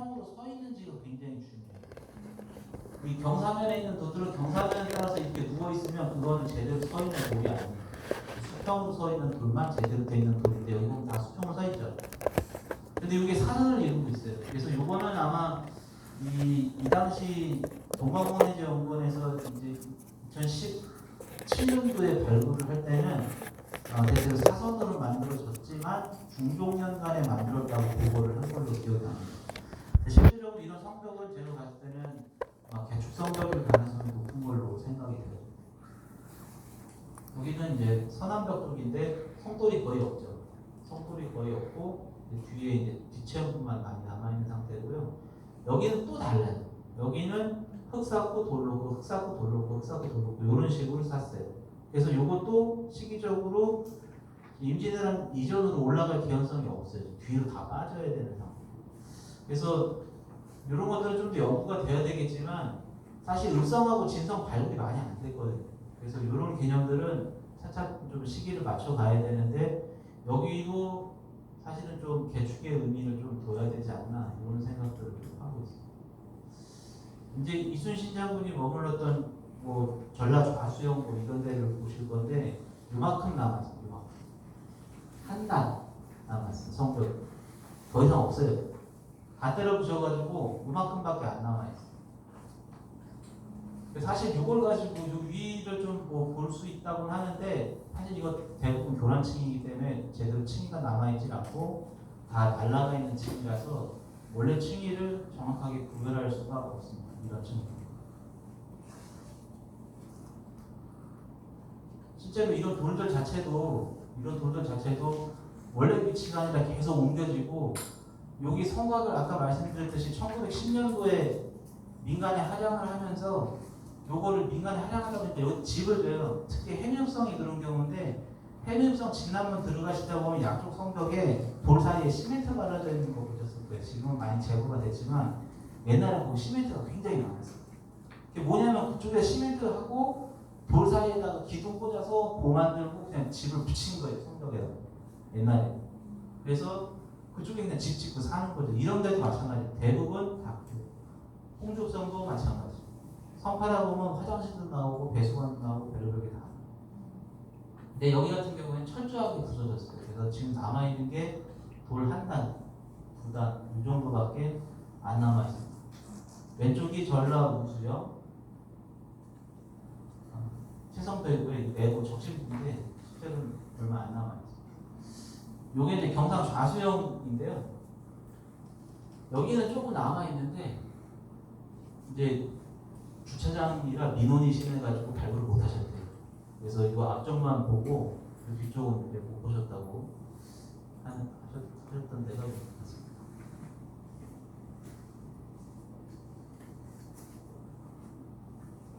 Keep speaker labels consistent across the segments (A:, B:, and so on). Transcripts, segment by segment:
A: 수평으로 서 있는지가 굉장히 중요해요. 이 경사면에 있는 돌들은 경사면에 따라서 이렇게 누워 있으면 그거는 제대로 서 있는 돌이 아니에요. 수평으로 서 있는 돌만 제대로 돼 있는 돌인데 여기 보면 다 수평으로 서 있죠. 근데 이게 사선을 이루고 있어요. 그래서 이거는 아마 이 당시 동방공해제연구원에서 이제 2017년도에 발굴을 할 때는 대체로 사선으로 만들어졌지만 중종년간에 만들었다고 보고를 한 걸로 기억이 납니다. 실제적으로 이런 성벽은 제가 봤을 때는 개축 성벽일 가능성이 높은 걸로 생각이 돼요. 여기는 이제 서남벽 쪽인데 성돌이 거의 없죠. 성돌이 거의 없고 뒤에 이제 뒷체형만 많이 남아있는 상태고요. 여기는 또 달라요. 여기는 흙 쌓고 돌로고 흙 쌓고 돌로고 흙 쌓고 돌로고 이런 식으로 샀어요. 그래서 이것도 시기적으로 임진왜란 이전으로 올라갈 개연성이 없어요. 뒤로 다 빠져야 되는 상태. 그래서 이런 것들은 좀 더 연구가 돼야 되겠지만 사실 을성하고 진성 발굴이 많이 안 됐거든요. 그래서 이런 개념들은 차차 좀 시기를 맞춰 가야 되는데 여기도 사실은 좀 개축의 의미를 좀 둬야 되지 않나 이런 생각들을 좀 하고 있습니다. 이제 이순신 장군이 머물렀던 뭐 전라 좌수영 뭐 이런 데를 보실 건데 이만큼 남았어요. 이만큼 한 단 남았어요. 성벽 더 이상 없어요. 다 때려 부셔가지고 이만큼밖에 안 남아 있어요. 사실 이걸 가지고 이 위를 좀 뭐 볼 수 있다고 하는데 사실 이거 대부분 교란층이기 때문에 제대로 층위가 남아있지 않고 다 날라가 있는 층이라서 원래 층위를 정확하게 구별할 수가 없습니다. 이런 층위. 실제로 이런 돌들 자체도 원래 위치가 아니라 계속 옮겨지고 여기 성곽을 아까 말씀드렸듯이 1910년도에 민간에 할양을 하면서 요거를 민간에 할양하다 보니까 여기 집을 줘요. 특히 해밀성이 그런 경우인데 해밀성 진남문 들어가시다 보면 양쪽 성벽에 돌 사이에 시멘트 발라져 있는 거 보셨을 거예요. 지금은 많이 제거가 됐지만 옛날에 그 시멘트가 굉장히 많았어요. 그게 뭐냐면 그쪽에 시멘트를 하고 돌 사이에다가 기둥 꽂아서 보 만들고 그냥 집을 붙인 거예요. 성벽에다. 옛날에. 그래서 그쪽에 그냥 집 짓고 사는 거죠. 이런 데도 마찬가지예요. 대부분 다 홍조성도 마찬가지. 성파다 보면 화장실도 나오고 배수관도 나오고 별의별 게 다. 근데 여기 같은 경우에는 철저하게 부서졌어요. 그래서 지금 남아있는 게 돌 한 단, 두 단, 이 정도밖에 안 남아있습니다. 왼쪽이 전라 우수요. 최성도이고요. 내부 적실부인데 실제로는 얼마 안 남아있어요. 요게 이제 경상 좌수영인데요. 여기는 조금 남아있는데 이제 주차장이라 민원이 심해가지고 발굴을 못 하셨대요. 그래서 이거 앞쪽만 보고 뒤쪽은 이제 못 보셨다고 하셨던 데가 있습니다.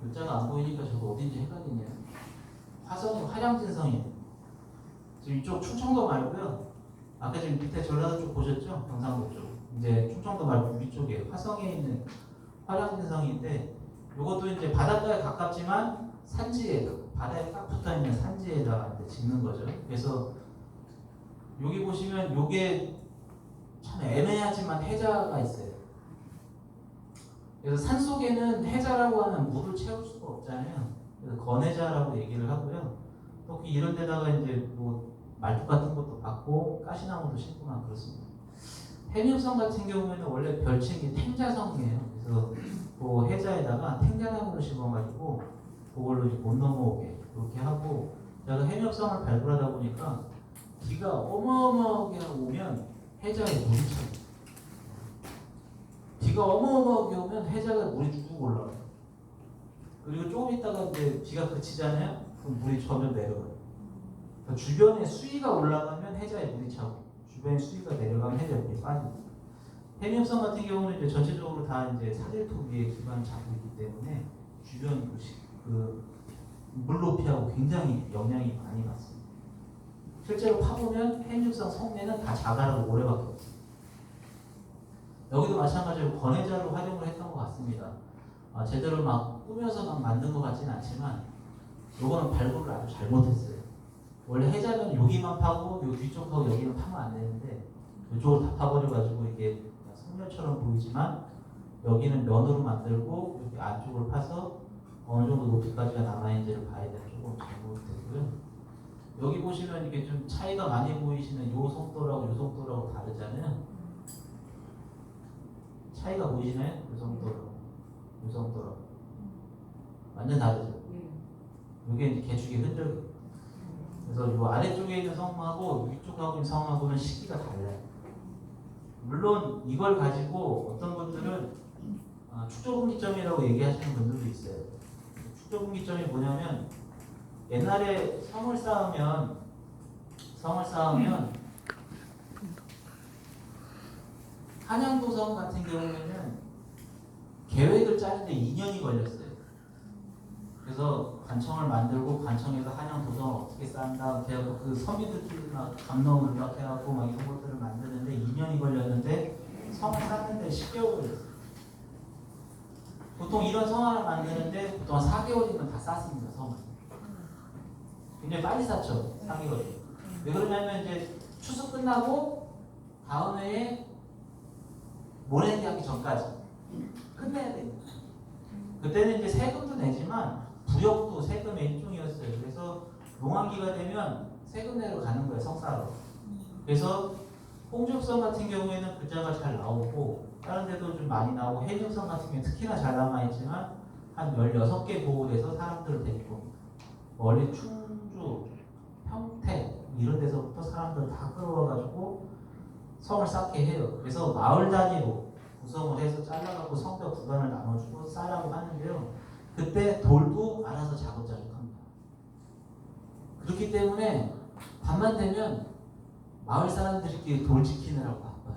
A: 글자가 안 보이니까 저도 어딘지 헷갈리네요. 화성이 화량진성이에요. 지금 이쪽 충청도 말고요. 아까 지금 밑에 전라도 쪽 보셨죠? 경상도 쪽. 이제 충청도 말고 위쪽에 화성에 있는 화량진성인데 이것도 이제 바닷가에 가깝지만 산지에 바다에 딱 붙어 있는 산지에다가 이제 짓는 거죠. 그래서 여기 보시면 이게 참 애매하지만 해자가 있어요. 그래서 산 속에는 해자라고 하면 물을 채울 수가 없잖아요. 그래서 건해자라고 얘기를 하고요. 또 이런 데다가 이제 뭐 말뚝 같은 것도 받고 가시나무도 심고만 그렇습니다. 해밀성 같은 경우에는 원래 별칭이 탱자성이에요. 그래서 그 해자에다가 탱자나무를 심어가지고 그걸로 못 넘어오게 그렇게 하고 제가 해밀성을 발굴하다 보니까 비가 어마어마하게 오면 해자에 물이 차요. 비가 어마어마하게 오면 해자가 물이 쭉 올라가요. 그리고 조금 있다가 이제 비가 그치잖아요. 그럼 물이 저면 내려가요. 그러니까 주변에 수위가 올라가면 해자에 물이 차고 주변에 수위가 내려가면 해자에 물이 빠집니다. 해밀성 같은 경우는 이제 전체적으로 다 이제 사질토 위에 기반을 잡고 있기 때문에 주변 그 물높이하고 굉장히 영향이 많이 받습니다. 실제로 파보면 해밀성 성내는 다 자갈하고 모래밖에 없어요. 여기도 마찬가지로 건해자로 활용을 했던 것 같습니다. 제대로 막 꾸며서 막 만든 것 같지는 않지만 요거는 발굴을 아주 잘못했어요. 원래 해자는 여기만 파고 요 뒤쪽하고 여기는 파면 안 되는데 이쪽을 다 파버려가지고 이게 성면처럼 보이지만 여기는 면으로 만들고 여기 안쪽을 파서 어느 정도 높이까지가 남아있는지를 봐야 되는 조금 잘못되고요. 여기 보시면 이게 좀 차이가 많이 보이시는 요 속도라고 요 속도라고 다르잖아요. 차이가 보이시나요? 요 속도라고 요 속도라고 완전 다르죠. 이게 이제 개축의 흔적이에요. 그래서 요 아래쪽에 있는 성하고 위쪽하고 있는 성하고는 시기가 달라요. 물론 이걸 가지고 어떤 분들은 축조분기점이라고 얘기하시는 분들도 있어요. 축조분기점이 뭐냐면 옛날에 성을 쌓으면 한양도성 같은 경우에는 계획을 짜는데 2년이 걸렸어요. 그래서 관청을 만들고 관청에서 한양도성을 어떻게 쌓는다 해서 그 서민들끼리 막 감론을 막 해갖고 막 이런 것들을 만드는데 2년이 걸렸는데 성을 쌓는데 10개월 걸렸어요. 보통 이런 성 하나 만드는데 보통 한 4개월이면 다 쌓습니다. 성을. 굉장히 빨리 쌓죠. 4개월이. 왜 그러냐면 이제 추수 끝나고 다음 해에 모래기 하기 전까지 끝내야 됩니다. 그때는 이제 세금도 내지만 부역도 세금의 일종이었어요. 그래서 농한기가 되면 세금 내러 가는 거예요. 성사로. 그래서 홍죽성 같은 경우에는 글자가 잘 나오고 다른 데도 좀 많이 나오고 해중성 같은 경우에 특히나 잘 남아있지만 한 16개 보호돼서 사람들을 데리고 옵니다. 원래 충주, 평택 이런 데서부터 사람들 다 끌어와가지고 성을 쌓게 해요. 그래서 마을 단위로 구성을 해서 잘라갖고 성벽 구간을 나눠주고 쌓으라고 하는데요. 그때 돌도 알아서 자급자족합니다. 그렇기 때문에 밤만 되면 마을 사람들끼리 돌 지키느라고 바빠요.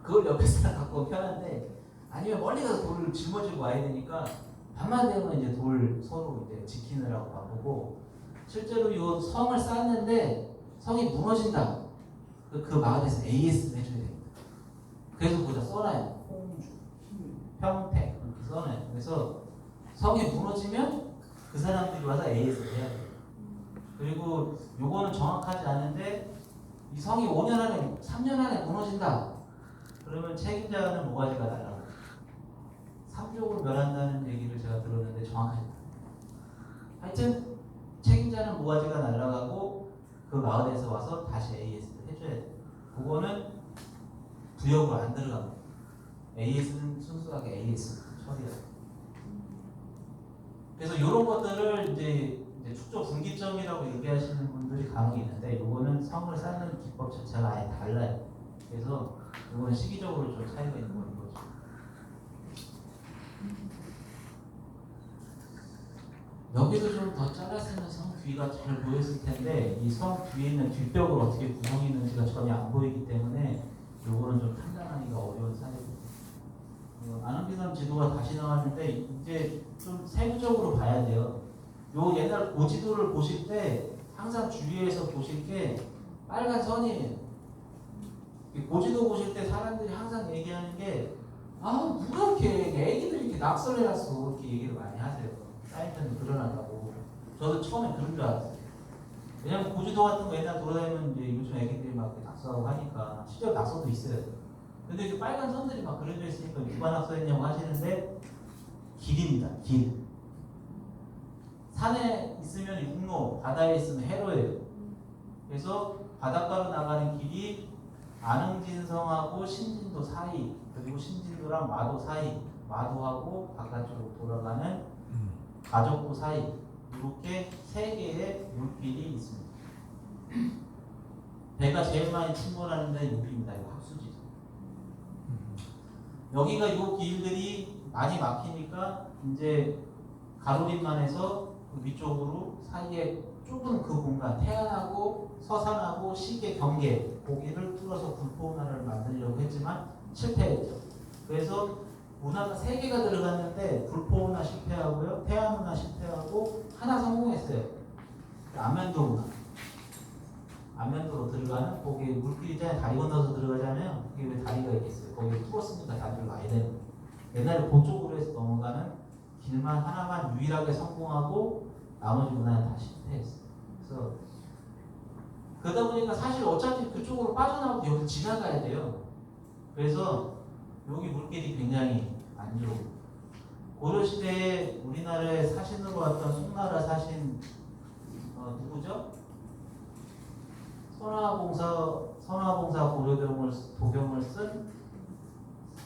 A: 그걸 옆에서 갖고 편한데 아니면 멀리 가서 돌을 짊어지고 와야 되니까 밤만 되면 이제 돌 서로 이제 지키느라고 바쁘고 실제로 이 성을 쌓는데 성이 무너진다. 그 마을에서 AS를 해줘야 됩니다. 그래서 거기다 써놔요. 홍주, 평택 이렇게 써놔요. 그래서 성이 무너지면 그 사람들이 와서 AS를 해야 돼요. 그리고 요거는 정확하지 않은데 이 성이 5년 안에 3년 안에 무너진다. 그러면 책임자는 모가지가 날라가요. 3족으로 멸한다는 얘기를 제가 들었는데 정확하지 않아요. 하여튼 책임자는 모가지가 날아가고 그 마을에서 와서 다시 AS를 해줘야 돼요. 그거는 부역으로 안 들어갑니다. AS는 순수하게 AS 처리해요. 그래서 이런 것들을 이제 축조 분기점이라고 얘기하시는 분들이 간혹 있는데 이거는 성을 쌓는 기법 자체가 아예 달라요. 그래서 이거는 시기적으로 좀 차이가 있는 거죠. 여기도 좀 더 잘랐으면 성 뒤가 잘 보였을 텐데 이 성 뒤에 있는 뒷벽을 어떻게 구성했는지가 전혀 안 보이기 때문에 요거는 좀 판단하기가 어려운 사례입니다. 안흥기선 지도가 다시 나왔는데 이제 좀 세부적으로 봐야 돼요. 요 옛날 고지도를 보실 때 항상 주위에서 보실 게 빨간 선이에요. 고지도 보실 때 사람들이 항상 얘기하는 게 누가 이렇게 애기들이 이렇게 낙서해놨어 이렇게 얘기를 많이 하세요. 사이트는 그러나다고. 저도 처음에 그런 줄 알았어요. 왜냐면 고지도 같은 거 옛날 돌아다니면 이제 요즘 애기들이 막 낙서하고 하니까 실제로 낙서도 있어요. 근데 그 빨간 선들이 막 그려져 있으니까 누가 낙서했냐고 하시는데 길입니다. 길. 산에 있으면 육로, 바다에 있으면 해로예요. 그래서 바닷가로 나가는 길이 안흥진성하고 신진도 사이, 그리고 신진도랑 마도 사이, 마도하고 바깥쪽으로 돌아가는 가족도 사이, 이렇게 세 개의 물길이 있습니다. 배가 제일 많이 침몰하는 데는 여기입니다. 이거 학수지죠. 여기가 이 길들이 많이 막히니까 이제 가로림만 해서 그 위쪽으로 사이에 좁은 그 공간, 태안하고 서산하고 시계 경계 거기를 뚫어서 불포운하를 만들려고 했지만 실패했죠. 그래서 운하가 3개가 들어갔는데 불포운하 실패하고요, 태안운하 실패하고 하나 성공했어요. 안면도 운하. 안면도로 들어가는 거기 물길이 있잖아요. 다리 건너서 들어가잖아요. 그게 왜 다리가 있겠어요? 거기 뚫었으니까 다리를 놔야 되는 거예요. 옛날에 그쪽으로 해서 넘어가는 길만 하나만 유일하게 성공하고 나머지 문화는 다 실패했어요. 그래서 그러다 보니까 사실 어차피 그쪽으로 빠져나오고 여기 지나가야 돼요. 그래서 여기 물길이 굉장히 안 좋고 고려시대에 우리나라에 사신으로 왔던 송나라 사신 누구죠? 선화봉사 도경을 쓴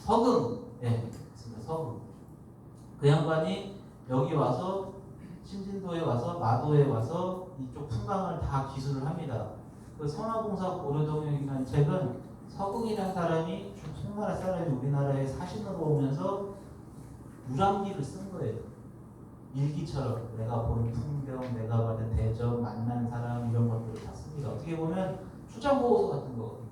A: 서금, 예, 맞습니다. 서금. 그 양반이 여기 와서 신진도에 와서 마도에 와서 이쪽 풍광을 다 기술을 합니다. 그 선화봉사 고려동역이라는 책은 서금이라는 사람이 송나라 사람이 우리나라에 사신으로 오면서 유람기를 쓴 거예요. 일기처럼 내가 본 풍경, 내가 받은 대접, 만난 사람 이런 것들을 다 씁니다. 어떻게 보면 출장 보고서 같은 거거든요.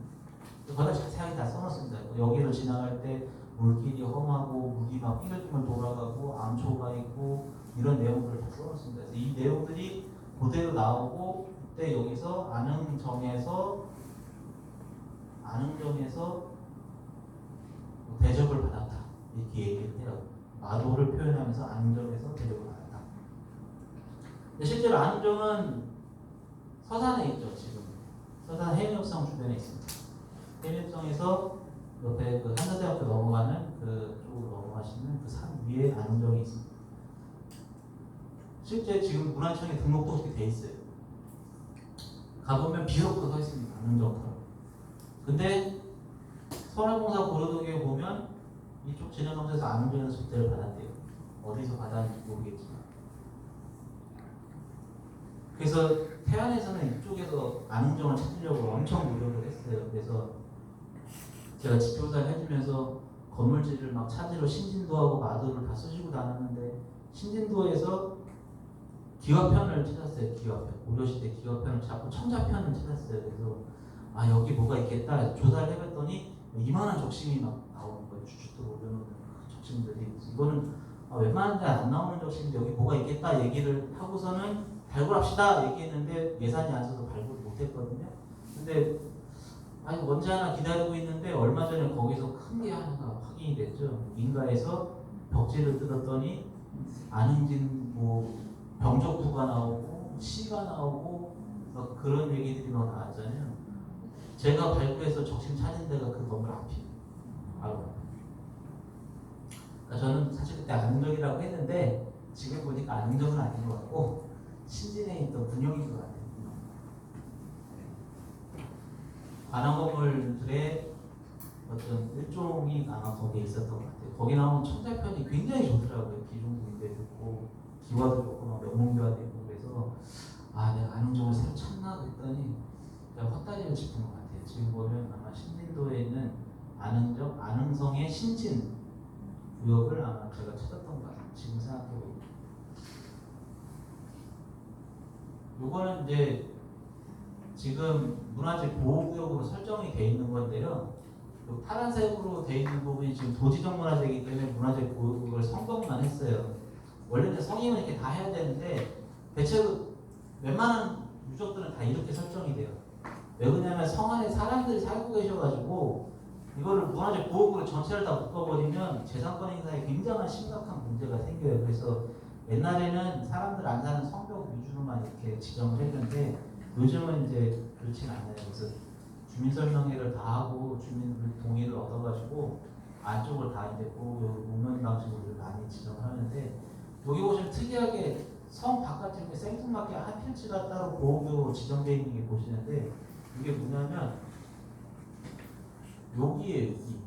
A: 거기다 자세하게 다 써놨습니다. 여기를 지나갈 때 물길이 험하고 물이 막 삐글삐글 돌아가고 암초가 있고 이런 내용들을 다 써놨습니다. 그래서 이 내용들이 그대로 나오고 그때 여기서 안흥정에서 대접을 받았다 이렇게 얘기를 해요. 마도를 표현하면서 안흥정에서 대접을 받았다. 근데 실제로 안흥정은 서산에 있죠. 지금 서산 해운역성 주변에 있습니다. 해운역성에서 옆에 그 한서대학교 넘어가는 그 쪽으로 넘어가시면 그 산 위에 안흥정이 있습니다. 실제 지금 문화청에 등록도 그렇게 돼 있어요. 가보면 비석도 서 있습니다. 안흥정처럼. 근데 선화봉사 고려동에 보면 이쪽 진해동에서 안흥정에서 접대를 받았대요. 어디서 받았는지 모르겠지만. 그래서 태안에서는 이쪽에서 안흥정을 찾으려고 엄청 노력을 했어요. 그래서 제가 지표사를 해주면서 건물지를 막 찾으러 신진도하고 마도를 다 쓰시고 다녔는데 신진도에서 기와편을 찾았어요. 기와편. 고려시대 기와편을 찾고 청자편을 찾았어요. 그래서 아 여기 뭐가 있겠다 조사를 해봤더니 이만한 적심이 막 나오는 거예요. 주축도 올려놓는 적심들이. 이거는 웬만한 데 안 나오는 적심인데 여기 뭐가 있겠다 얘기를 하고서는 발굴합시다 얘기했는데 예산이 안 써서 발굴을 못했거든요. 근데 아니 언제 하나 기다리고 있는데 얼마 전에 거기서 큰 게 하나가 확인이 됐죠. 민가에서 벽지를 뜯었더니 안흥진 뭐 병적부가 나오고 시가 나오고 막 그런 얘기들이 막 나왔잖아요. 제가 발굴해서 적심 찾은 데가 그 건물 앞이에요. 바로. 그러니까 저는 사실 그때 안흥정이라고 했는데 지금 보니까 안흥정은 아닌 것 같고 신진에 있던 군용인 것 같아요. 관악건물들의 어떤 일종이 아마 거기에 있었던 것 같아요. 거기 나오는 청자편이 굉장히 좋더라고요. 기종국인데 좋고 기와도 좋고 막 명문기와도 있고 그래서 아 내가 안흥정을 새로 찾나 그랬더니 제가 헛다리를 짚은 것 같아요. 지금 보면 아마 신진도에 있는 안흥정, 안흥성의 신진 구역을 아마 제가 찾았던 것 같아요. 지금 생각해보니까 요거는 이제 지금 문화재 보호구역으로 설정이 되어 있는 건데요. 파란색으로 되어 있는 부분이 지금 도지적 문화재이기 때문에 문화재 보호구역을 선거만 했어요. 원래는 성인은 이렇게 다 해야 되는데 대체로 웬만한 유적들은 다 이렇게 설정이 돼요. 왜 그러냐면 성 안에 사람들이 살고 계셔가지고 이거를 문화재 보호구역 전체를 다 묶어버리면 재산권 행사에 굉장한 심각한 문제가 생겨요. 그래서 옛날에는 사람들 안 사는 성벽 위주로만 이렇게 지정을 했는데 요즘은 이제 그렇진 않아요. 그래서 주민설명회를 다 하고 주민들 동의를 얻어가지고 안쪽을 다 이제 보호구역을 묶는 방식으로 많이 지정을 하는데 여기 보시면 특이하게 성 바깥에 이렇게 생뚱맞게 한 필지가 따로 보호구역으로 지정되어 있는 게 보시는데 이게 뭐냐면 여기에 여기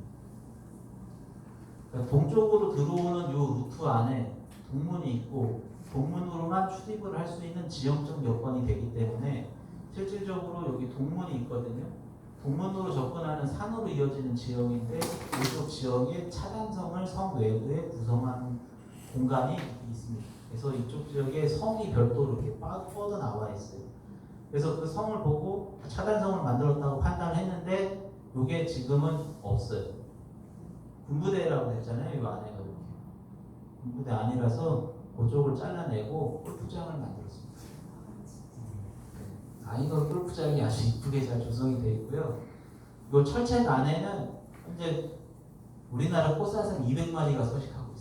A: 그러니까 동쪽으로 들어오는 이 루트 안에 동문이 있고 동문으로만 출입을 할 수 있는 지형적 여건이 되기 때문에 실질적으로 여기 동문이 있거든요. 동문으로 접근하는 산으로 이어지는 지형인데 이쪽 지역에 차단성을 성 외부에 구성한 공간이 있습니다. 그래서 이쪽 지역에 성이 별도로 이렇게 뻗어 나와 있어요. 그래서 그 성을 보고 차단성을 만들었다고 판단을 했는데 이게 지금은 없어요. 군부대라고 했잖아요. 이 안에가 이렇게 군부대 아니라서 그쪽을 잘라내고 골프장을 만들었습니다. 이거 골프장이 아주 이쁘게 잘 조성이 되어 있고요. 이 철책 안에는 현재 우리나라 꽃사슴 200마리가 서식하고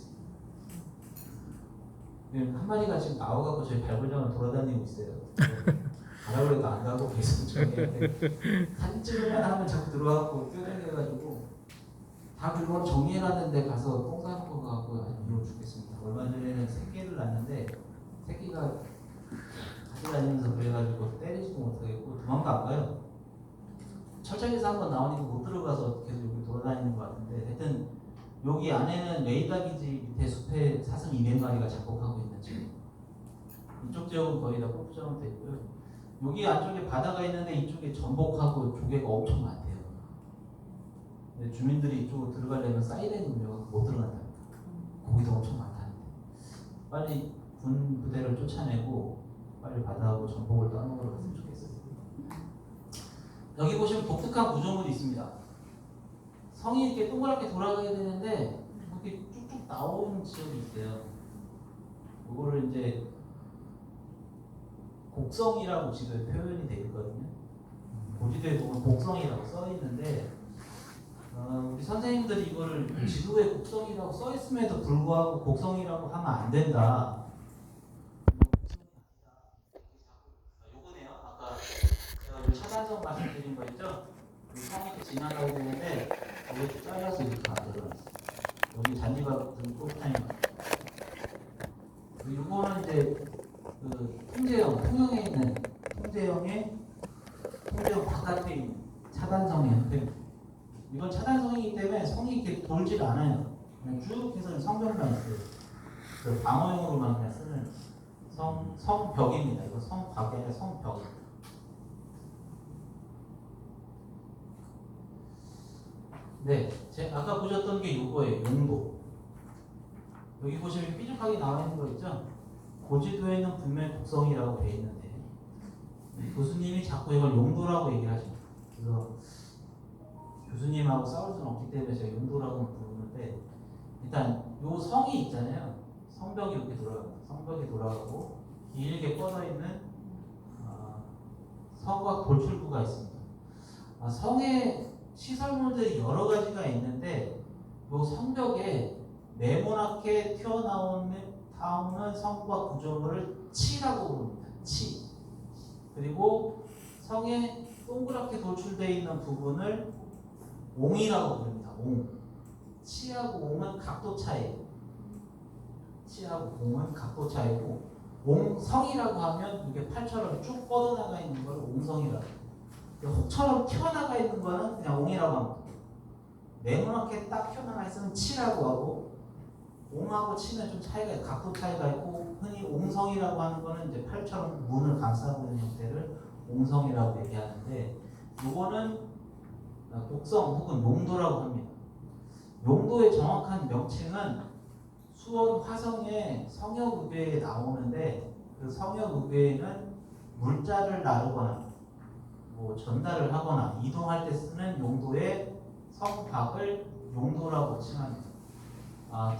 A: 있습니다. 한 마리가 지금 나와갖고 저희 발굴장을 돌아다니고 있어요. 가라고 해도 안 가고 계속 저기 사진 찍으면 하면 자꾸 들어와갖고 뛰어다녀가지고 다 그걸 정리해놨는데 가서 똥 싸는 거 갖고 미워 죽겠습니다. 얼마 전에는 새끼를 낳는데 새끼가 같이 다니면서 그래가지고 때리지도 못하겠고 도망도 안 가요. 철장에서 한번 나오니까 못 들어가서 계속 여기 돌아다니는 것 같은데 하여튼 여기 안에는 레이다기지 밑에 숲에 사슴 200마리가 작곡하고 있는 지금 이쪽 지역은 거의 다 골프장으로 돼 있고요. 여기 안쪽에 바다가 있는데 이쪽에 전복하고 조개가 엄청 많대요. 근데 주민들이 이쪽으로 들어가려면 사이렌이 울려서 못 들어간답니다. 고기도 엄청 많다는데 빨리 군 부대를 쫓아내고 빨리 바다하고 전복을 떠먹으러 갔으면 좋겠어요. 여기 보시면 독특한 구조물이 있습니다. 성이 이렇게 동그랗게 돌아가야 되는데 이렇게 쭉쭉 나오는 지역이 있어요. 이거를 이제 곡성이라고 지도에 표현이 되어 있거든요. 고지도에 보면 곡성이라고 써 있는데 우리 선생님들이 이거를 지도에 곡성이라고 써 있음에도 불구하고 곡성이라고 하면 안 된다. 요거네요. 아까 제가 차단성 말씀드린 거 있죠? 성이 지나가야 되는데 여기 잘라서 이렇게 만들어놨어요. 여기 잔디밭 골프타임. 이거는 이제 그 통제형에 있는 통제형 바깥에 있는 차단성이에요. 이건 차단성이기 때문에 성이 이렇게 돌질 않아요. 그냥 쭉 해서 성벽만 있어요. 그 방어용으로만 그냥 쓰는 성벽입니다. 이거 성벽이 아니라 성벽. 네, 아까 보셨던 게 이거예요. 용도. 여기 보시면 삐죽하게 나와 있는 거 있죠? 고지도에는 분명히 곡성이라고 되어 있는데 교수님이 자꾸 이걸 용도라고 얘기를 하십니다. 그래서 교수님하고 싸울 수는 없기 때문에 제가 용도라고 부르는데 일단 요 성이 있잖아요. 성벽이 이렇게 돌아갑니다. 성벽이 돌아가고 길게 뻗어 있는 성곽 돌출구가 있습니다. 성의 시설물들이 여러 가지가 있는데 요 성벽에 네모나게 튀어나오는 성과 구조물을 치라고 부릅니다. 치. 그리고 성에 동그랗게 돌출되어 있는 부분을 옹이라고 부릅니다. 옹. 치하고 옹은 각도 차이예요. 치하고 옹은 각도 차이고 옹성이라고 하면 이게 팔처럼 쭉 뻗어나가 있는 걸 옹성이라고 해요. 혹처럼 튀어나가 있는 거는 그냥 옹이라고 합니다. 네모나게 딱 튀어나가 있으면 치라고 하고 옹하고 치는 좀 차이가 각도 차이가 있고 흔히 옹성이라고 하는 거는 이제 팔처럼 문을 감싸고 있는 형태를 옹성이라고 얘기하는데 이거는 곡성 혹은 용도라고 합니다. 용도의 정확한 명칭은 수원 화성의 성역의궤에 나오는데 그 성역의궤에는 물자를 나르거나 뭐 전달을 하거나 이동할 때 쓰는 용도의 성곽을 용도라고 칭합니다.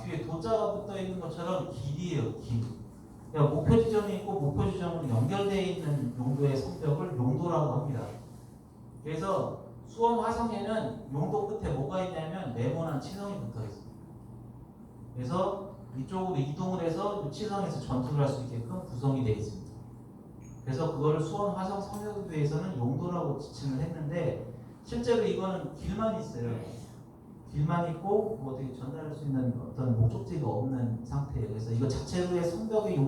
A: 뒤에 도자가 붙어 있는 것처럼 길이에요. 길. 그러니까 목표 지점이 있고 목표 지점으로 연결되어 있는 용도의 성벽을 용도라고 합니다. 그래서 수원 화성에는 용도 끝에 뭐가 있냐면 네모난 치성이 붙어 있습니다. 그래서 이쪽으로 이동을 해서 이 치성에서 전투를 할 수 있게끔 구성이 되어 있습니다. 그래서 그거를 수원 화성 성역의궤에서는 용도라고 지칭을 했는데 실제로 이거는 길만 있어요. 길만 있고 뭐 어떻게 전달할 수 있는 어떤 목적지가 없는 상태예요. 그래서 이거 자체로의 성벽의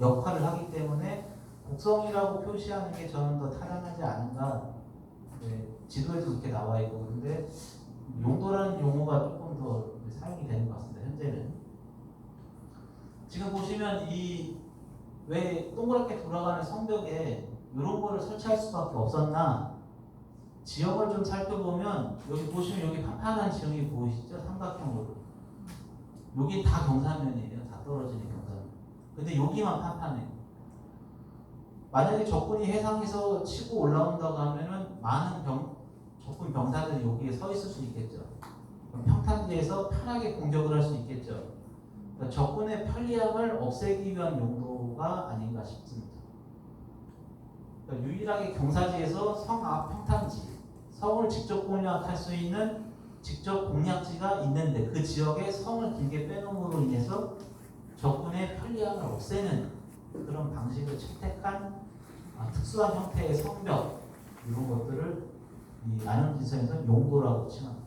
A: 역할을 하기 때문에 곡성이라고 표시하는 게 저는 더 타당하지 않은가. 네, 지도에도 그렇게 나와 있고 근데 용도라는 용어가 조금 더 사용이 되는 것 같습니다. 현재는 지금 보시면 이 왜 동그랗게 돌아가는 성벽에 이런 거를 설치할 수밖에 없었나? 지형을 좀 살펴보면 여기 보시면 여기 판판한 지형이 보이시죠? 삼각형으로. 여기 다 경사면이에요. 다 떨어지는 경사면. 근데 여기만 판판해요. 만약에 적군이 해상에서 치고 올라온다고 하면은 많은 적군 병사들이 여기에 서 있을 수 있겠죠. 그럼 평탄지에서 편하게 공격을 할 수 있겠죠. 그러니까 적군의 편리함을 없애기 위한 용도가 아닌가 싶습니다. 그러니까 유일하게 경사지에서 성 앞 평탄지, 성을 직접 공략할 수 있는 직접 공략지가 있는데 그 지역에 성을 길게 빼놓음으로 인해서 적군의 편리함을 없애는 그런 방식을 채택한 특수한 형태의 성벽 이런 것들을 이 나눔지서에서는 용도라고 칭합니다.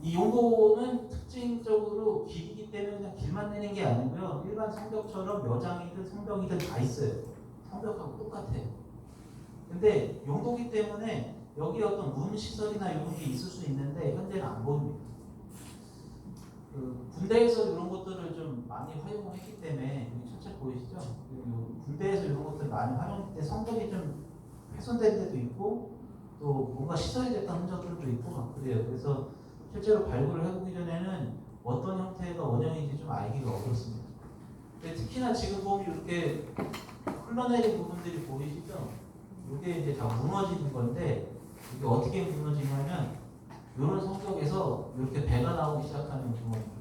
A: 이 용도는 특징적으로 길이기 때문에 그냥 길만 내는 게 아니고요. 일반 성벽처럼 여장이든 성벽이든 다 있어요. 성벽하고 똑같아요. 근데 용도기 때문에 여기 어떤 문 시설이나 이런 게 있을 수 있는데 현재는 안 보입니다. 그 군대에서 이런 것들을 좀 많이 활용을 했기 때문에 여기 첫째 보이시죠? 군대에서 이런 것들 많이 활용할 때 성벽이 좀 훼손된 데도 있고 또 뭔가 시설이 됐던 흔적들도 있고 막 그래요. 그래서 실제로 발굴을 해보기 전에는 어떤 형태가 원형인지 좀 알기가 어렵습니다. 근데 특히나 지금 보면 이렇게 흘러내린 부분들이 보이시죠? 이게 이제 다 무너지는 건데 이게 어떻게 무너지냐면 이런 성격에서 이렇게 배가 나오기 시작하는 구멍입니다.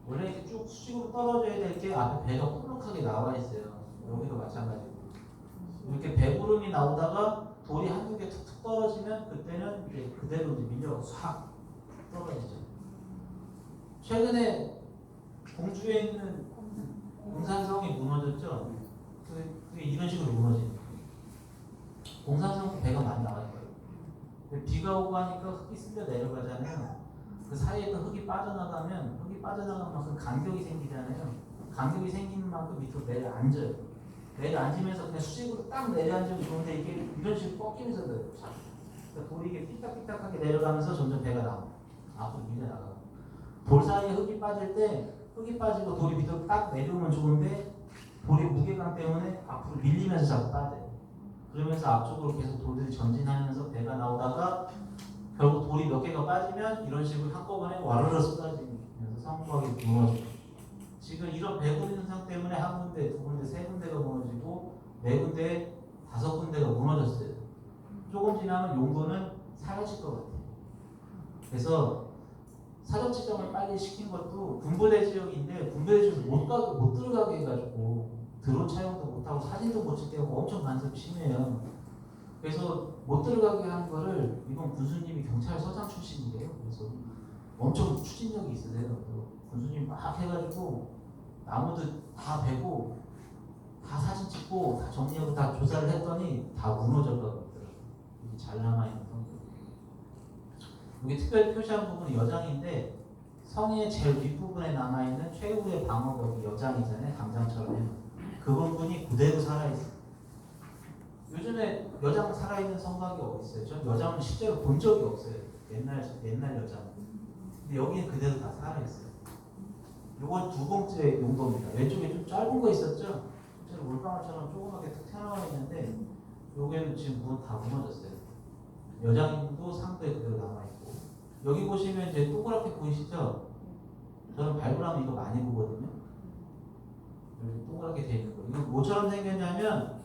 A: 원래 이렇게 쭉 수직으로 떨어져야 될 게 앞에 배가 볼록하게 나와 있어요. 여기도 마찬가지고 이렇게 배구름이 나오다가 돌이 한두 개 툭툭 떨어지면 그때는 이제 그대로 이제 밀려 확 떨어지죠. 최근에 공주에 있는 공산성이 무너졌죠. 그게 이런 식으로 무너지는 거예요. 공산성도 배가 많이 나갈 거예요. 비가 오고 하니까 흙이 쓸려 내려가잖아요. 그 사이에 그 흙이 빠져나가면 만큼 간격이 생기잖아요. 간격이 생기는 만큼 밑으로 내려앉아요. 내려앉으면서 그냥 수직으로 딱 내려앉으면 좋은데 이게 이런 식으로 꺾이면서 그러니까 돌이 이게 삐딱삐딱하게 내려가면서 점점 배가 나와. 앞으로 밀려나가고. 돌 사이에 흙이 빠질 때 흙이 빠지고 돌이 밑으로 딱 내려오면 좋은데 돌이 무게감 때문에 앞으로 밀리면서 자꾸 빠져요. 그러면서 앞쪽으로 계속 돌들이 전진하면서 배가 나오다가 결국 돌이 몇 개가 빠지면 이런 식으로 한꺼번에 와르르 쏟아지면서 성곽이 무너지고 지금 이런 배구리 현상 때문에 한 군데, 두 군데, 세 군데가 무너지고 네 군데, 다섯 군데가 무너졌어요. 조금 지나면 용도는 사라질 것 같아요. 그래서 사전 지정을 빨리 시킨 것도 군부대 지역인데 군부대 지역 못 들어가게 해가지고 드론 촬영도 못하고 사진도 못 찍게 하고 엄청 간섭이 심해요. 그래서 못 들어가게 한 거를 이번 군수님이 경찰서장 출신이래요. 그래서 엄청 추진력이 있으세요. 군수님 막 해가지고 나무들 다 베고 다 사진 찍고 다 정리하고 다 조사를 했더니 다 무너져가고 있더라고요. 이게 잘 남아있는 성격. 여기 특별히 표시한 부분은 여장인데 성의 제일 윗부분에 남아있는 최후의 방어벽이 여장이잖아요. 강장처럼 해놓은. 그 부분이 그대로 살아있어요. 요즘에 여장 살아있는 성곽이 어디 있어요? 전 여장은 실제로 본 적이 없어요. 옛날 여장. 근데 여기는 그대로 다 살아있어요. 요건 두 번째 용도입니다. 왼쪽에 좀 짧은 거 있었죠? 실제로 물방울처럼 조그맣게 툭 튀어나와 있는데 여기는 지금 다 무너졌어요. 여장도 상부에 그대로 남아있고 여기 보시면 이제 동그랗게 보이시죠? 저는 발굴하면 이거 많이 보거든요. 여기 동그랗게 돼 있는 거. 이거 뭐처럼 생겼냐면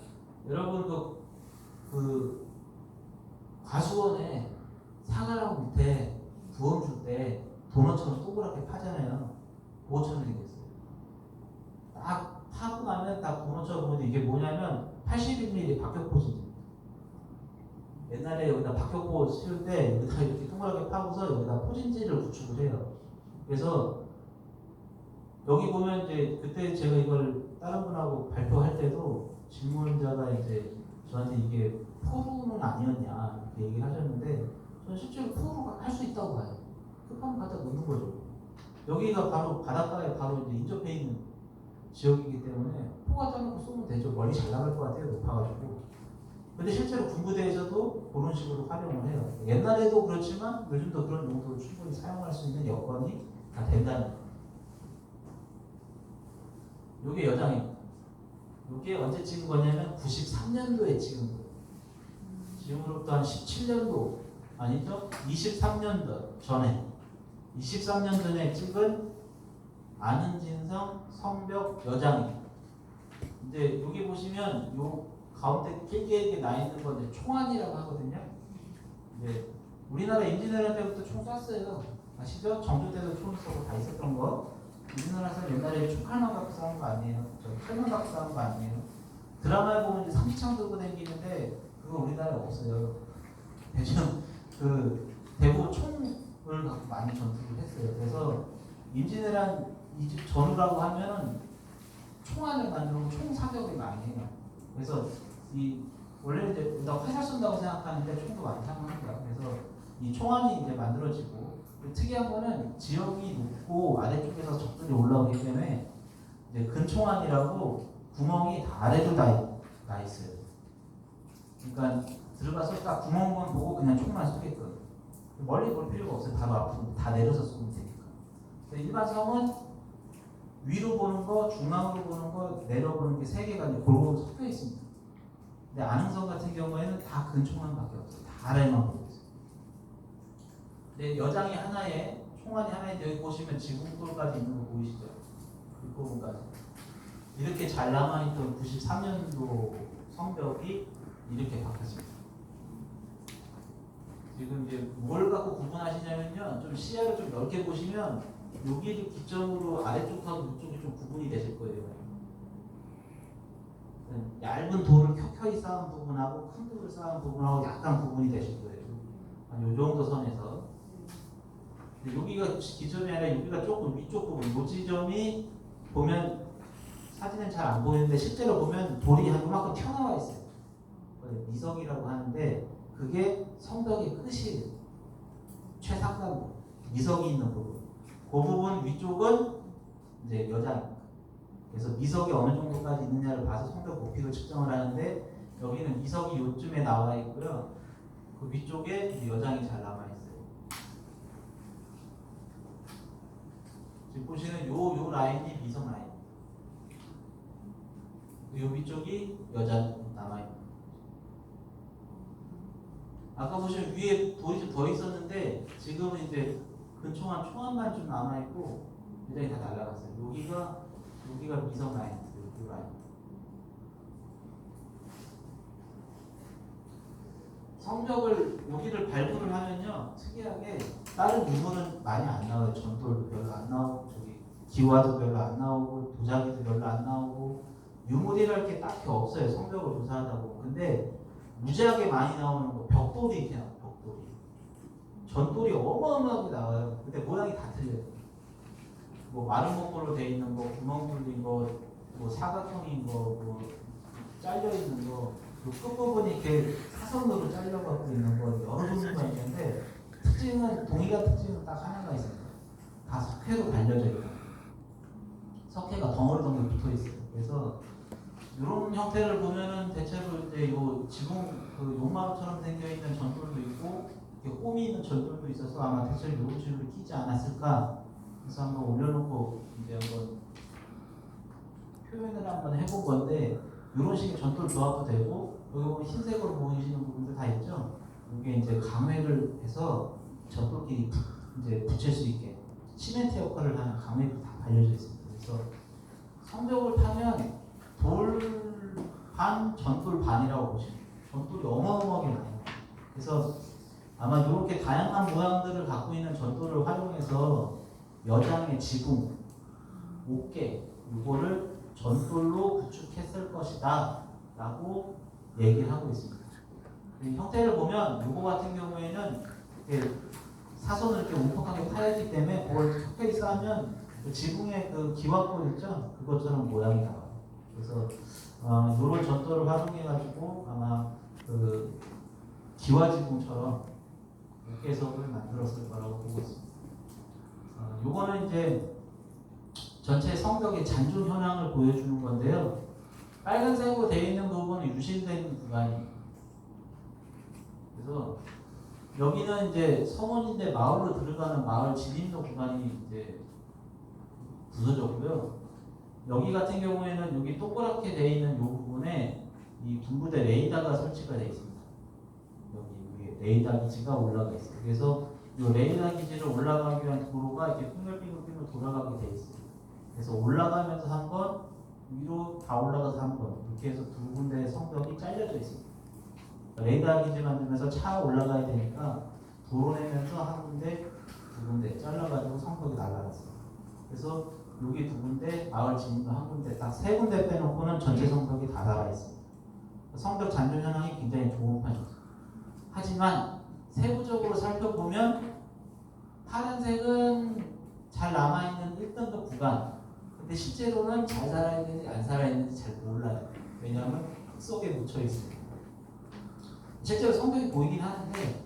A: 여러분 그 과수원에 사과나무 밑에 부엉 줄 때 도넛처럼 동그랗게 파잖아요. 그것처럼 생겼어요. 딱 파고 나면 딱 도넛처럼 보는데 이게 뭐냐면 81mm 박격포진입니다. 옛날에 여기다 박격포 씌울 때 여기다 이렇게 동그랗게 파고서 여기다 포진지를 구축을 해요. 그래서 여기 보면 이제 그때 제가 이걸 다른 분하고 발표할 때도 질문자가 이제 저한테 이게 포루는 아니었냐 이렇게 얘기를 하셨는데 저는 실제로 포루가 할 수 있다고 봐요. 끝판을 갖다 놓는 거죠. 여기가 바로 바닷가에 바로 이제 인접해 있는 지역이기 때문에 포 갖다 놓고 쏘면 되죠. 멀리 잘 나갈 것 같아요. 높아가지고. 근데 실제로 군부대에서도 그런 식으로 활용을 해요. 옛날에도 그렇지만 요즘도 그런 용도로 충분히 사용할 수 있는 여건이 다 된다는 거예요. 이게 여장입니다. 이게 언제 찍은 거냐면 93년도에 찍은 거예요. 지금으로부터 한 17년도 아니죠? 23년도 전에 23년 전에 찍은 안은진성 성벽 여장입니다. 이제 여기 보시면 요 가운데 길게 나 있는 건 이제 총안이라고 하거든요. 이제 우리나라 임진왜란 때부터 총 쐈어요. 아시죠? 정조 때도 총 쏘고 다 있었던 거. 우리나라에서 옛날에 총칼만 갖고 싸운 거 아니에요. 칼만 갖고 싸운 거 아니에요. 드라마에 보면 이제 상기창 들고 다니는데 그거 우리나라에 없어요. 대신 대부분 총을 갖고 많이 전투를 했어요. 그래서 임진왜란 이집 전후라고 하면은 총알을 만들고 총 사격을 많이 해요. 그래서 원래 이제 우리가 화살 쏜다고 생각하는데 총도 많이 사용합니다. 그래서 이 총안이 이제 만들어지고 특이한 거는 지형이 높고 아래쪽에서 적들이 올라오기 때문에 이제 근총안이라고 구멍이 다 아래로 나 있어요. 그러니까 들어가서 딱 구멍만 보고 그냥 총만 쏘게끔 멀리 볼 필요가 없어요. 바로 앞으로 다 내려서 쏘면 되니까. 일반 성은 위로 보는 거, 중앙으로 보는 거, 내려 보는 게 세 개가 골고루 섞여 있습니다. 근데 안흥성 같은 경우에는 다 근총안밖에 없어요. 다 아래만 보고 있어요. 근데 여장이 하나에 총알이 하나에 여기 보시면 지붕돌까지 있는 거 보이시죠? 그 부분까지 이렇게 잘 남아있던 93년도 성벽이 이렇게 바뀌었습니다. 지금 이제 뭘 갖고 구분하시냐면요, 좀 시야를 좀 넓게 보시면 여기를 기점으로 아래쪽하고 이쪽이 좀 구분이 되실 거예요. 얇은 돌을 켜켜이 쌓은 부분하고 큰 돌을 쌓은 부분하고 약간 구분이 되실 거예요. 한 요 정도 선에서. 여기가 기점이 아니라 여기가 조금 위쪽 부분, 이 지점이 보면 사진은 잘 안 보이는데 실제로 보면 돌이 한 요만큼 튀어나와 있어요. 미석이라고 하는데 그게 성벽의 끝이에요. 최상단 부분, 미석이 있는 부분. 그 부분 위쪽은 이제 여장. 그래서 미석이 어느 정도까지 있느냐를 봐서 성벽 높이를 측정을 하는데 여기는 미석이 요쯤에 나와 있고요. 그 위쪽에 여장이 잘 남아 있어요. 지금 보시는 요 라인이 미석 라인. 요 위쪽이 여장 남아 있는. 아까 보시면 위에 돌이 좀 더 있었는데 지금은 이제 근총안 총안만 좀 남아 있고 여장이 다 날라갔어요. 여기가 미석 라인, 요 라인. 성벽을 여기를 발굴을 하면요, 특이하게 다른 유물은 많이 안 나와요. 전돌도 별로 안 나오고, 저기 기와도 별로 안 나오고, 도자기도 별로 안 나오고, 유물이랄 게 딱히 없어요. 성벽을 조사하다 보면. 근데 무지하게 많이 나오는 거, 벽돌이 그냥 벽돌이. 전돌이 어마어마하게 나와요. 근데 모양이 다 틀려요. 뭐 마른 목걸로 돼 있는 거, 구멍 뚫린 거, 뭐 사각형인 거, 뭐 잘려 있는 거, 그 끝부분이 이렇게 사선으로 잘려갖고 있는 거 여러 종류가 있는데 동일한 특징은 딱 하나가 있습니다. 다 석회로 달려져 있고 석회가 덩어리 붙어 있어요. 그래서 이런 형태를 보면은 대체로 이제 요 지붕 그 용마루처럼 생겨 있는 전돌도 있고 홈이 있는 전돌도 있어서 아마 대체로 이런 식으로 끼지 않았을까. 그래서 한번 올려놓고 이제 한번 표현을 한번 해본 건데 이런 식의 전돌 조합도 되고 여기 보면 흰색으로 보이시는 부분들 다 있죠. 이게 이제 강회를 해서 전돌끼리 이제 붙일 수 있게 시멘트 역할을 하는 강회도 다 발려져 있습니다. 그래서 성벽을 타면 돌 반, 전돌 반이라고 보시면 전돌이 어마어마하게 많아요. 그래서 아마 이렇게 다양한 모양들을 갖고 있는 전돌을 활용해서 여장의 지붕, 옥계 이거를 전돌로 구축했을 것이다 라고 얘기를 하고 있습니다. 형태를 보면 이거 같은 경우에는 이렇게 사선을 이렇게 움푹하게 파였기 때문에 그걸 켜켜이 쌓으면 그 지붕의 그 기와골 있죠? 그것처럼 모양이 나와요. 그래서 이런 전돌을 활용해가지고 아마 그 기와지붕처럼 옥계석을 만들었을 거라고 보고 있습니다. 요거는 이제 전체 성벽의 잔존 현황을 보여주는 건데요. 빨간색으로 되어 있는 부분은 유실된 구간이에요. 그래서 여기는 이제 성원인데 마을로 들어가는 마을 진입로 구간이 이제 부서졌고요. 여기 같은 경우에는 여기 동그랗게 되어 있는 이 부분에 이 군부대 레이더가 설치가 되어 있습니다. 여기 위에 레이더 기지가 올라가 있어요. 그래서 이 레이더 기지를 올라가기 위한 도로가 이렇게 빙글빙글 돌아가게 되어 있어요. 그래서 올라가면서 한 번, 위로 다 올라가서 한 번, 이렇게 해서 두 군데의 성벽이 잘려져 있습니다. 레이더 기지 만들면서 차 올라가야 되니까 도로 내면서 한 군데, 두 군데 잘라가지고 성벽이 날라갔어요. 그래서 여기 두 군데, 마을 진입도 한 군데, 딱 세 군데 빼놓고는 전체 성벽이 다 달아 있습니다. 성벽 잔존 현황이 굉장히 좋은 편이죠. 하지만 세부적으로 살펴보면 파란색은 잘 남아있는 1등급 구간, 근데 실제로는 잘 살아있는지 안 살아있는지 잘 몰라요. 왜냐하면 흙 속에 묻혀 있습니다. 실제로 성벽이 보이긴 하는데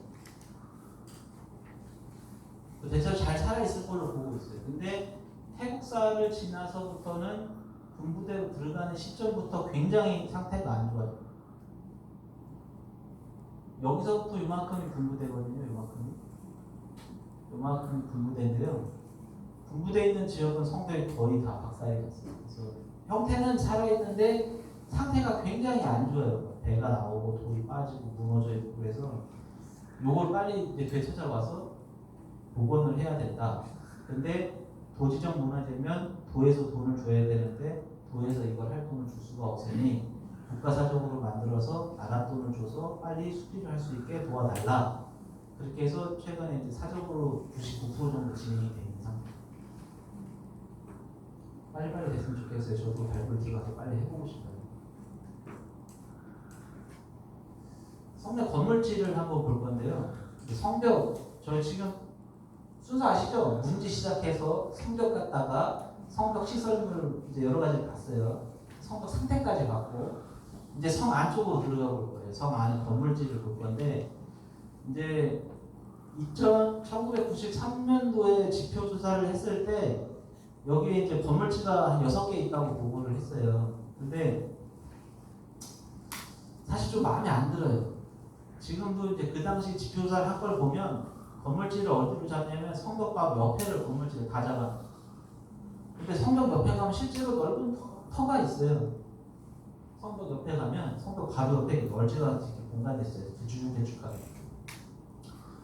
A: 살아있을 걸로 보고 있어요. 근데 태국사를 지나서부터는 군부대로 들어가는 시점부터 굉장히 상태가 안 좋아요. 여기서부터 이만큼이 군부대거든요. 요만큼이 군부대인데요. 군부대에 있는 지역은 성벽이 거의 다 박살이 났어요. 그래서 형태는 살아있는데 상태가 굉장히 안 좋아요. 배가 나오고 돌이 빠지고 무너져 있고. 그래서 요걸 빨리 이제 되찾아와서 복원을 해야 된다. 근데 도지정 문화재면 도에서 돈을 줘야 되는데 도에서 이걸 할 돈을 줄 수가 없으니 국가사적으로 만들어서 나라 돈을 줘서 빨리 수리를 할 수 있게 도와달라. 그렇게 해서 최근에 이제 사적으로 99% 정도 진행이 돼 있는 상태. 빨리빨리 됐으면 좋겠어요. 저도 발굴기 가서 빨리 해보고 싶어요. 성벽 건물질을 한번 볼 건데요. 성벽, 저희 지금 순서 아시죠? 문지 시작해서 성벽 갔다가 성벽 시설물 이제 여러 가지 봤어요. 성벽 상태까지 봤고 이제 성 안쪽으로 들어가 볼 거예요. 성 안에 건물질을 볼 건데 이제 1993년도에 지표 조사를 했을 때 여기에 이제 건물지가 한 6개 있다고 보고를 했어요. 근데 사실 좀 마음에 안 들어요. 지금도 이제 그 당시 지표 조사를 한 걸 보면 건물지를 어디로 잡냐면 성벽 옆에를 건물지를 다 잡아. 근데 성벽 옆에 가면 실제로 넓은 터가 있어요. 성벽 옆에 가면 성벽 바로 옆에 멀지가 이렇게 공간이 있어요. 대축하게.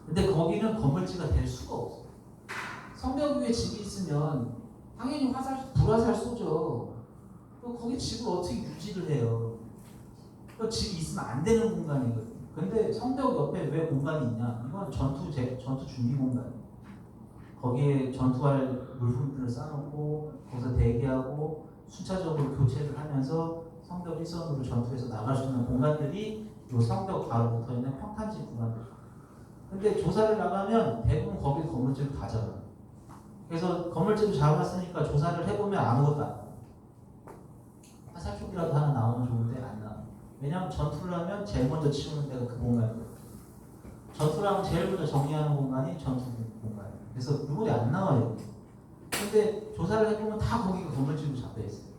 A: 근데 거기는 건물지가 될 수가 없어. 성벽 위에 집이 있으면 당연히 불화살 쏘죠. 거기 집을 어떻게 유지를 해요? 그 집이 있으면 안 되는 공간이거든요. 근데 성벽 옆에 왜 공간이 있냐? 이건 전투 준비 공간. 거기에 전투할 물품들을 쌓아놓고 거기서 대기하고 순차적으로 교체를 하면서 성벽 일선으로 전투에서 나갈 수 있는 공간들이 이 성벽 바로 붙어 있는 평탄지 구간들. 근데 조사를 나가면 대부분 거기 건물집을 다 잡아요. 그래서 건물집을 잡았으니까 조사를 해보면 아무것도 안 나와요. 화살촉이라도 하나 나오면 좋은데 안 나와요. 왜냐하면 전투를 하면 제일 먼저 치우는 데가 그 공간이거든요. 전투를 하면 제일 먼저 정리하는 공간이 전투 공간이에요. 그래서 물이 안 나와요. 근데 조사를 해보면 다 거기가 건물집으로 잡혀있어요.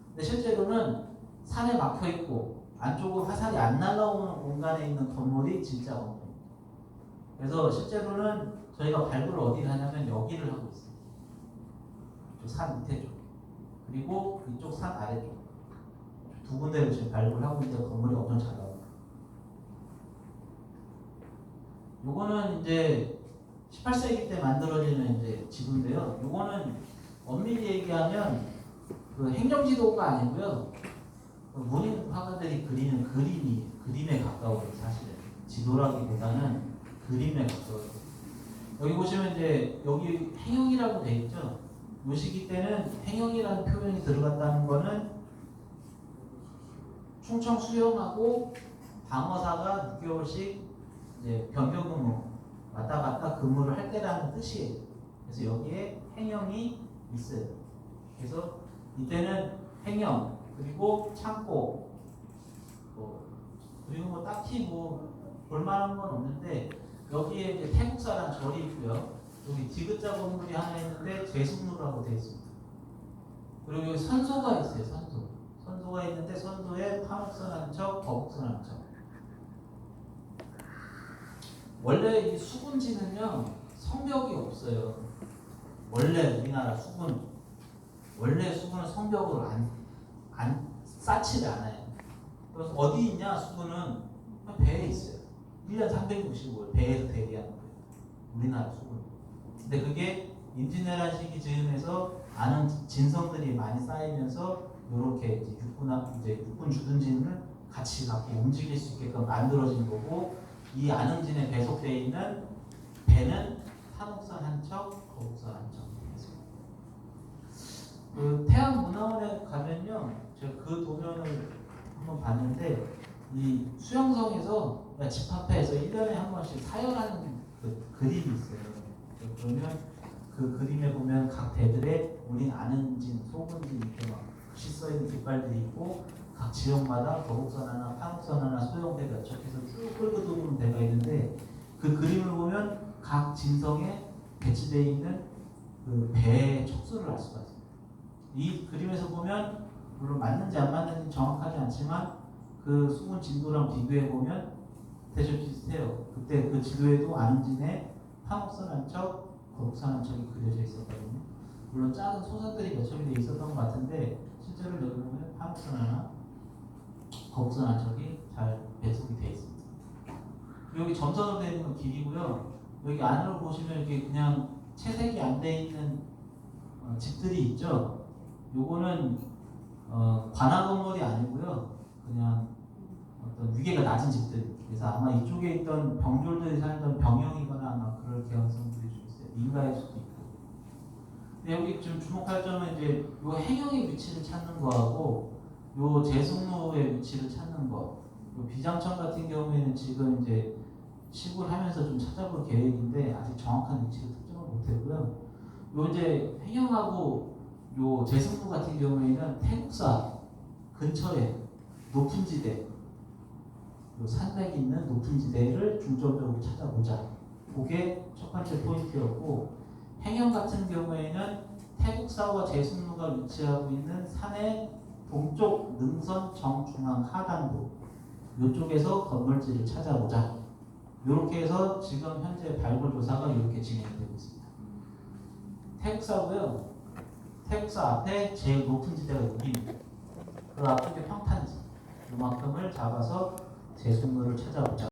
A: 근데 실제로는 산에 막혀있고 안쪽으로 화살이 안 날아오는 공간에 있는 건물이 진짜 건물입니다. 그래서 실제로는 저희가 발굴을 어디를 하냐면 여기를 하고 있어요. 산 밑에 쪽 그리고 이쪽 산 아래쪽 두 군데를 지금 발굴을 하고 있는데 건물이 엄청 잘 나옵니다. 요거는 이제 18세기 때 만들어지는 이제 지도인데요. 요거는 엄밀히 얘기하면 그 행정지도가 아니고요. 문인 화가들이 그리는 그림에 가까워요. 사실은 지도라기보다는 그림에 가까워요. 여기 보시면 이제 여기 행형이라고 돼 있죠. 요 시기 때는 행형이라는 표현이 들어갔다는 거는 충청 수용하고 방어사가 6개월씩 이제 변경 근무 왔다 갔다 근무를 할 때라는 뜻이에요. 그래서 여기에 행형이 있어요. 그래서 이때는 행형 그리고 창고 그리고 뭐 딱히 뭐 볼만한 건 없는데 여기에 이제 태국사라는 절이 있고요. 여기 디귿자 건물이 하나 있는데 제숙루라고 되어 있습니다. 그리고 여기 선소가 있어요. 선소가 있는데 선소에 판옥선 한 척, 거북선 한 척. 원래 이 수군지는요 성벽이 없어요. 원래 우리나라 원래 수군은 성벽으로 안 쌓지를 않아요. 그래서 어디 있냐 수군은 배에 있어요. 1년 365일 배에서 대기하는 거예요. 우리나라 수군. 근데 그게 임진왜란 시기 즈음에서 아는 진성들이 많이 쌓이면서 이렇게 육군 주둔진을 같이 갖고 움직일 수 있게끔 만들어진 거고 이 안흥진에 배속되어 있는 배는 판옥선 한 척, 거북선 한 척. 그 태안문화원에 가면요, 제가 그 도면을 한번 봤는데 이 수영성에서 집합회에서 1년에 한 번씩 사열하는 그 그림이 있어요. 그러면 그 그림에 보면 각 배들의 우린 안흥진, 소군진 이렇게 막 글씨 써있는 깃발들이 있고 각 지역마다 거북선 하나, 판옥선 하나, 소형배 몇 척해서 쭉 끌고 들어오는 배가 있는데 그 그림을 보면 각 진성에 배치되어 있는 그 배의 척수를 알 수가 있습니다. 이 그림에서 보면 물론 맞는지 안 맞는지 정확하지 않지만 그 수분 진도랑 비교해 보면 대충 비슷해요. 그때 그 지도에도 안진에 화목선 한 척, 거북선 한 척이 그려져 있었거든요. 물론 작은 소선들이 몇 척이 돼 있었던 것 같은데 실제로 여기 보면 화목선 하나, 거북선 한 척이 잘 배속이 되어 있습니다. 여기 점선으로 되어 있는 건 길이고요. 여기 안으로 보시면 이렇게 그냥 채색이 안 돼 있는 집들이 있죠. 요거는 관아 건물이 아니고요. 그냥 어떤 위계가 낮은 집들. 그래서 아마 이쪽에 있던 병졸들이 살던 병영이거나 아마 그럴 개연성들이 좀 있어요. 민가일 수도 있고. 근데 여기 좀 주목할 점은 이제 요 행형의 위치를 찾는 거하고 요 제승로의 위치를 찾는 거. 요 비장천 같은 경우에는 지금 이제 시골하면서 좀 찾아볼 계획인데 아직 정확한 위치를 특정을 못했고요. 요 이제 행형하고 요 제승로 같은 경우에는 태국사 근처에 높은 지대, 요 산맥이 있는 높은 지대를 중점적으로 찾아보자. 그게 첫 번째 포인트였고, 행형 같은 경우에는 태국사와 제승로가 위치하고 있는 산의 동쪽 능선 정중앙 하단부 이쪽에서 건물지를 찾아보자. 이렇게 해서 지금 현재 발굴 조사가 이렇게 진행되고 있습니다. 태국사고요. 태국사 앞에 제일 높은 지대가 여기입니다. 그 앞쪽에 평탄지 이만큼을 잡아서 제승로를 찾아보자.